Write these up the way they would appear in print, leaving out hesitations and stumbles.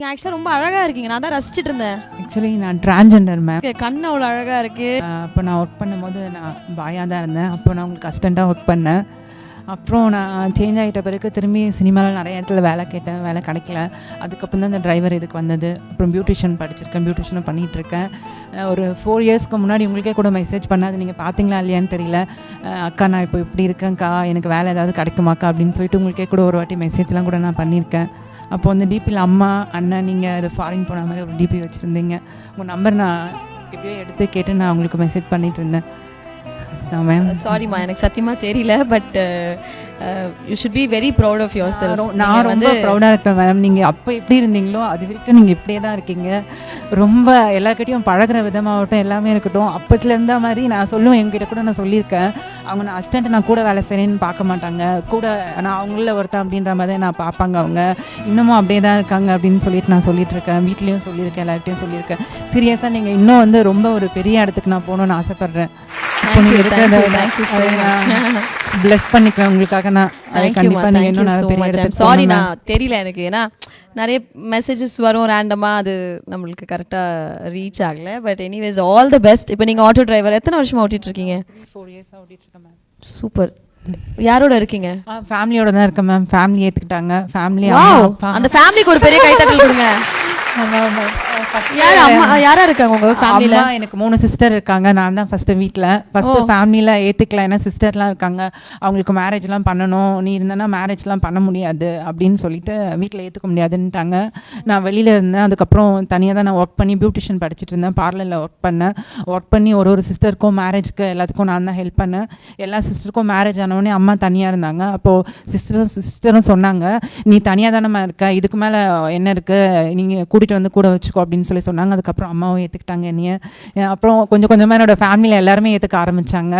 நீங்க ஆக்சுவலா ரொம்ப அழகா இருக்கீங்க. நான் தான் ரசிச்சிட்டு இருந்தேன். ஆக்சுவலி நான் டிரான்ஜெண்டர் மேம். கண்ணு அவ்வளோ அழகா இருக்கு. அப்போ நான் ஒர்க் பண்ணும்போது நான் பாயாக தான் இருந்தேன். அப்போ நான் உங்களுக்கு அசிஸ்டண்ட்டாக ஒர்க் பண்ணேன். அப்புறம் நான் சேஞ்ச் ஆகிட்ட பிறகு திரும்பி சினிமாவில் நிறைய இடத்துல வேலை கேட்டேன், வேலை கிடைக்கல. அதுக்கப்புறம் தான் இந்த டிரைவர் இதுக்கு வந்தது. அப்புறம் பியூட்டிஷியன் படிச்சிருக்கேன், பியூட்டிஷியனும் பண்ணிகிட்ருக்கேன். ஒரு 4 இயர்ஸ்க்கு முன்னாடி உங்களுக்கே கூட மெசேஜ் பண்ணாது, நீங்கள் பார்த்தீங்களா இல்லையான்னு தெரியல. அக்கா நான் இப்போ இப்படி இருக்கேன்க்கா, எனக்கு வேலை ஏதாவது கிடைக்குமாக்கா அப்படின்னு சொல்லிட்டு உங்களுக்கே கூட ஒரு வாட்டி மெசேஜ்லாம் கூட நான் பண்ணியிருக்கேன். அப்போ வந்து டிபியில் அம்மா அண்ணன் நீங்கள் அது ஃபாரின் போன மாதிரி ஒரு டிபி வச்சுருந்தீங்க. உங்கள் நம்பர் நான் எப்படியோ எடுத்து கேட்டு நான் உங்களுக்கு மெசேஜ் பண்ணிகிட்டு இருந்தேன். சாரிம்மா, எனக்கு சத்தியமா தெரியல. But you should be very proud of yourself. நான் ரொம்ப ப்ரௌடாக இருக்கேன் மேம். நீங்கள் அப்போ எப்படி இருந்தீங்களோ அது வரைக்கும் நீங்கள் இப்படியே தான் இருக்கீங்க. ரொம்ப எல்லாருக்கிட்டையும் பழகிற விதமாகட்டும் எல்லாமே இருக்கட்டும், அப்பத்துல இருந்த மாதிரி நான் சொல்லுவேன். எங்ககிட்ட கூட நான் சொல்லியிருக்கேன், அவங்க நான் அசிஸ்டண்ட் நான் கூட வேலை செய்கிறேன்னு பார்க்க மாட்டாங்க, கூட நான் அவங்கள ஒருத்தன் அப்படின்ற மாதிரி நான் பார்ப்பாங்க. அவங்க இன்னமும் அப்படியே தான் இருக்காங்க அப்படின்னு சொல்லிட்டு நான் சொல்லிட்டு இருக்கேன். வீட்லேயும் சொல்லியிருக்கேன், எல்லார்கிட்டையும் சொல்லியிருக்கேன். சீரியஸாக நீங்கள் இன்னும் வந்து ரொம்ப ஒரு பெரிய இடத்துக்கு நான் போகணுன்னு ஆசைப்பட்றேன். பிளஸ் பண்ணிக்கிறேன் உங்களுக்காக. நான் கண்டிப்பா நீங்க இன்னும் நிறைய பெரிய இடத்துக்கு போகணும். சாரி, நான் தெரியல எனக்கு. ஏன்னா நிறைய மெசேஜஸ் வரும் ரேண்டமா, அது நம்மளுக்கு கரெக்டா ரீச் ஆகல. But anyways all the best. இப்போ நீங்க ஆட்டோ டிரைவர் எத்தனை வருஷமா ஓட்டிட்டு இருக்கீங்க? 4 இயர்ஸ் ஓட்டிட்டு இருக்கேன் மேம். சூப்பர். யாரோட இருக்கீங்க? ஃபேமிலியோட தான் இருக்கேன் மேம். ஃபேமிலி ஏத்துக்கிட்டாங்க. ஃபேமிலி அந்த ஃபேமிலிக்கு ஒரு பெரிய கைத்தட்டல் கொடுங்க. யாரா இருக்காங்க உங்க ஃபேமிலில? எனக்கு 3 சிஸ்டர் இருக்காங்க. நான் தான் ஃபர்ஸ்ட் வீட்ல ஃபர்ஸ்ட் ஃபேமிலில ஏத்துக்கலாம். ஏன்னா சிஸ்டர்லாம் இருக்காங்க, அவங்களுக்கு மேரேஜ்லாம் பண்ணணும், நீ இருந்தனா மேரேஜ்லாம் பண்ண முடியாது அப்படின்னு சொல்லிட்டு வீட்டில் ஏற்றுக்க முடியாதுன்ட்டாங்க. நான் வெளியில் இருந்தேன். அதுக்கப்புறம் தனியாக தான் நான் ஒர்க் பண்ணி பியூட்டிஷியன் படிச்சுட்டு இருந்தேன். பார்லரில் ஒர்க் பண்ணேன். ஒர்க் பண்ணி ஒரு சிஸ்டருக்கும் மேரேஜ்க்கு எல்லாத்துக்கும் நான் தான் ஹெல்ப் பண்ணேன். எல்லா சிஸ்டருக்கும் மேரேஜ் ஆனவொடனே அம்மா தனியாக இருந்தாங்க. அப்போது சிஸ்டரும் சொன்னாங்க, நீ தனியாக தானே இருக்க, இதுக்கு மேலே என்ன இருக்குது, நீங்கள் கூட்டிகிட்டு வந்து கூட வச்சுக்கோ அப்படின்னு சொல்லி சொன்னாங்க. அதுக்கப்புறம் அம்மாவும் ஏற்றுக்கிட்டாங்க என்னைய. அப்புறம் கொஞ்சம் கொஞ்சமாக என்னோட ஃபேமிலியில் எல்லாருமே ஏற்றுக்க ஆரம்பித்தாங்க.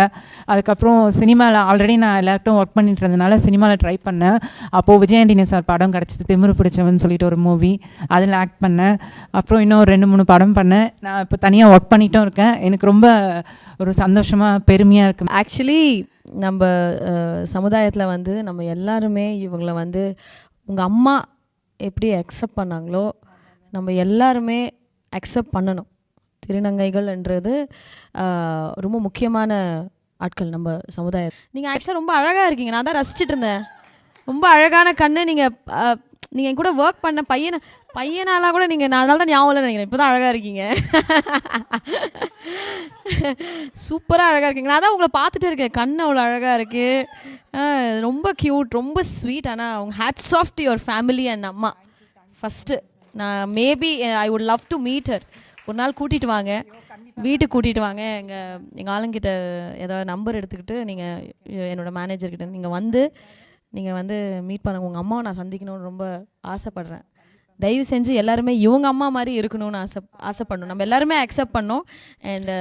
அதுக்கப்புறம் சினிமாவில் ஆல்ரெடி நான் எல்லார்ட்டும் ஒர்க் பண்ணிட்டு இருந்ததுனால சினிமாவில் ட்ரை பண்ணேன். அப்போது விஜயாண்டினி சார் படம் கிடச்சிது, திமிரு பிடிச்சவன் சொல்லிட்டு ஒரு மூவி, அதில் ஆக்ட் பண்ணேன். அப்புறம் இன்னும் 2-3 படம் பண்ணேன். நான் இப்போ தனியாக ஒர்க் பண்ணிட்டும் இருக்கேன். எனக்கு ரொம்ப ஒரு சந்தோஷமாக பெருமையாக இருக்குது. ஆக்சுவலி நம்ம சமுதாயத்தில் வந்து நம்ம எல்லாருமே இவங்களை வந்து உங்கள் அம்மா எப்படி அக்செப்ட் பண்ணாங்களோ நம்ம எல்லாருமே அக்செப்ட் பண்ணணும். திருநங்கைகள்ன்றது ரொம்ப முக்கியமான ஆட்கள் நம்ம சமுதாயம். நீங்கள் ஆக்சுவலாக ரொம்ப அழகாக இருக்கீங்க. நான் தான் ரசிச்சிட்டு இருந்தேன். ரொம்ப அழகான கண்ணு. நீங்கள் என் கூட ஒர்க் பண்ண பையனாலாம் கூட நீங்கள், நான் அதனால தான் ஞாபகம் இல்லை நினைக்கிறேன். இப்போ தான் அழகாக இருக்கீங்க. சூப்பராக அழகாக இருக்கீங்க. நான் தான் உங்களை பார்த்துட்டே இருக்கேன். கண் அவ்வளோ அழகாக இருக்குது, ரொம்ப க்யூட், ரொம்ப ஸ்வீட். ஆனால் அவங்க hats off to your family and அம்மா. ஃபஸ்ட்டு நான் maybe I would love to meet her. ஒரு நாள் கூட்டிகிட்டு வாங்க, வீட்டுக்கு கூட்டிகிட்டு வாங்க. எங்கள் ஆளுங்கிட்ட ஏதாவது நம்பர் எடுத்துக்கிட்டு நீங்கள் என்னோடய மேனேஜர்கிட்ட நீங்கள் வந்து மீட் பண்ணுங்க. உங்கள் அம்மாவை நான் சந்திக்கணும்னு ரொம்ப ஆசைப்பட்றேன். தயவு செஞ்சு எல்லாருமே இவங்க அம்மா மாதிரி இருக்கணும்னு ஆசைப்படணும். நம்ம எல்லாருமே அக்செப்ட் பண்ணோம். அண்ட்